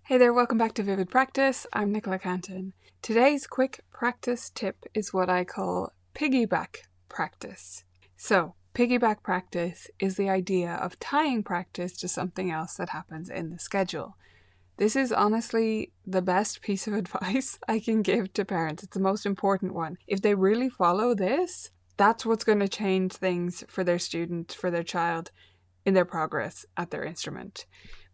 Hey there, welcome back to Vivid Practice. I'm Nicola Canton. Today's quick practice tip is what I call piggyback practice. So, piggyback practice is the idea of tying practice to something else that happens in the schedule. This is honestly the best piece of advice I can give to parents. It's the most important one. If they really follow this, that's what's going to change things for their student, for their child, in their progress at their instrument.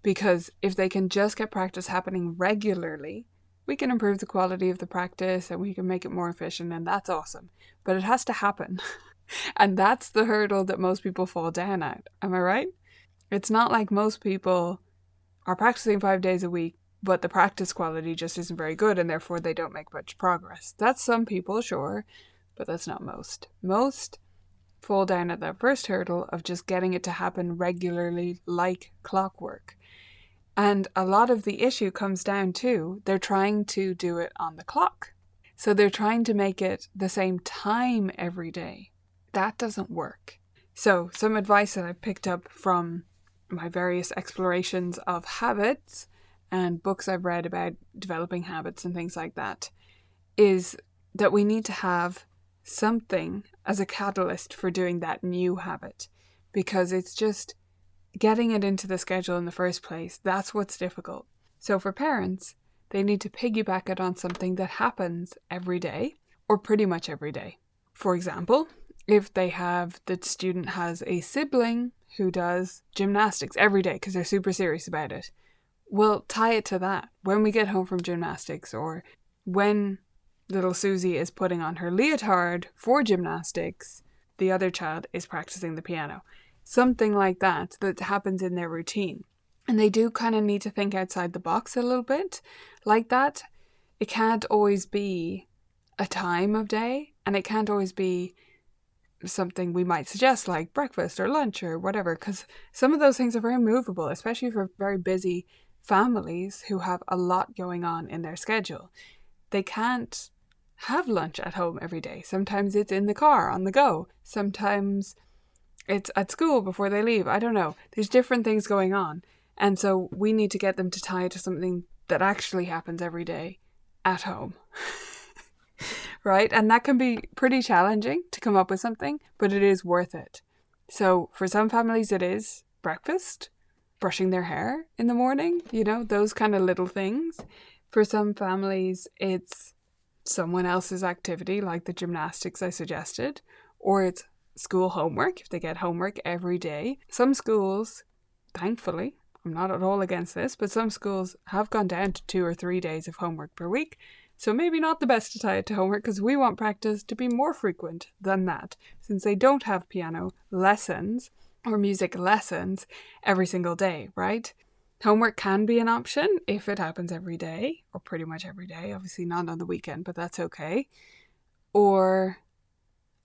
Because if they can just get practice happening regularly, we can improve the quality of the practice and we can make it more efficient, and that's awesome. But it has to happen. And that's the hurdle that most people fall down at. Am I right? It's not like most people are practicing 5 days a week, but the practice quality just isn't very good and therefore they don't make much progress. That's some people, sure, but that's not most. Most fall down at that first hurdle of just getting it to happen regularly like clockwork. And a lot of the issue comes down to they're trying to do it on the clock. So they're trying to make it the same time every day. That doesn't work. So some advice that I've picked up from my various explorations of habits and books I've read about developing habits and things like that is that we need to have something as a catalyst for doing that new habit, because it's just getting it into the schedule in the first place. That's what's difficult. So for parents, they need to piggyback it on something that happens every day or pretty much every day. For example, if the student has a sibling who does gymnastics every day because they're super serious about it, we'll tie it to that. When we get home from gymnastics, or when little Susie is putting on her leotard for gymnastics, the other child is practicing the piano. Something like that happens in their routine. And they do kind of need to think outside the box a little bit like that. It can't always be a time of day, and it can't always be something we might suggest like breakfast or lunch or whatever, because some of those things are very movable, especially for very busy families who have a lot going on in their schedule. They can't have lunch at home every day. Sometimes it's in the car on the go. Sometimes it's at school before they leave. I don't know. There's different things going on. And so we need to get them to tie it to something that actually happens every day at home. Right? And that can be pretty challenging to come up with something, but it is worth it. So for some families, it is breakfast, brushing their hair in the morning, those kind of little things. For some families, it's someone else's activity, like the gymnastics I suggested, or it's school homework, if they get homework every day. Some schools, thankfully, I'm not at all against this, but some schools have gone down to 2 or 3 days of homework per week. So maybe not the best to tie it to homework, because we want practice to be more frequent than that, since they don't have piano lessons or music lessons every single day, right? Homework can be an option if it happens every day, or pretty much every day, obviously not on the weekend, but that's okay. Or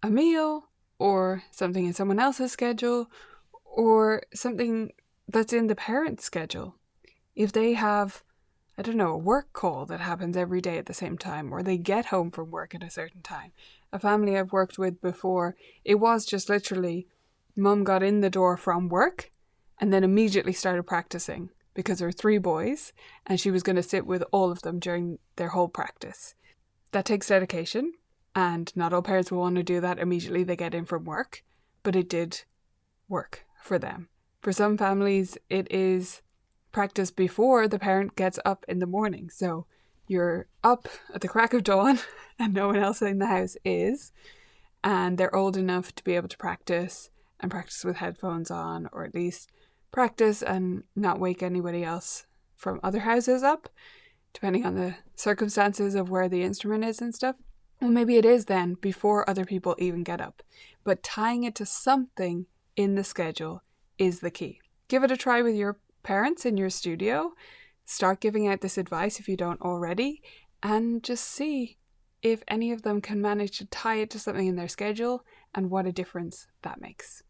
a meal, or something in someone else's schedule, or something that's in the parent's schedule. If they have, a work call that happens every day at the same time, or they get home from work at a certain time. A family I've worked with before, it was just literally, mum got in the door from work and then immediately started practicing because there were 3 boys and she was going to sit with all of them during their whole practice. That takes dedication. And not all parents will want to do that immediately they get in from work, but it did work for them. For some families, it is practice before the parent gets up in the morning. So you're up at the crack of dawn and no one else in the house is, and they're old enough to be able to practice and practice with headphones on, or at least practice and not wake anybody else from other houses up, depending on the circumstances of where the instrument is and stuff. Well, maybe it is then before other people even get up. But tying it to something in the schedule is the key. Give it a try with your parents in your studio. Start giving out this advice if you don't already, and just see if any of them can manage to tie it to something in their schedule and what a difference that makes.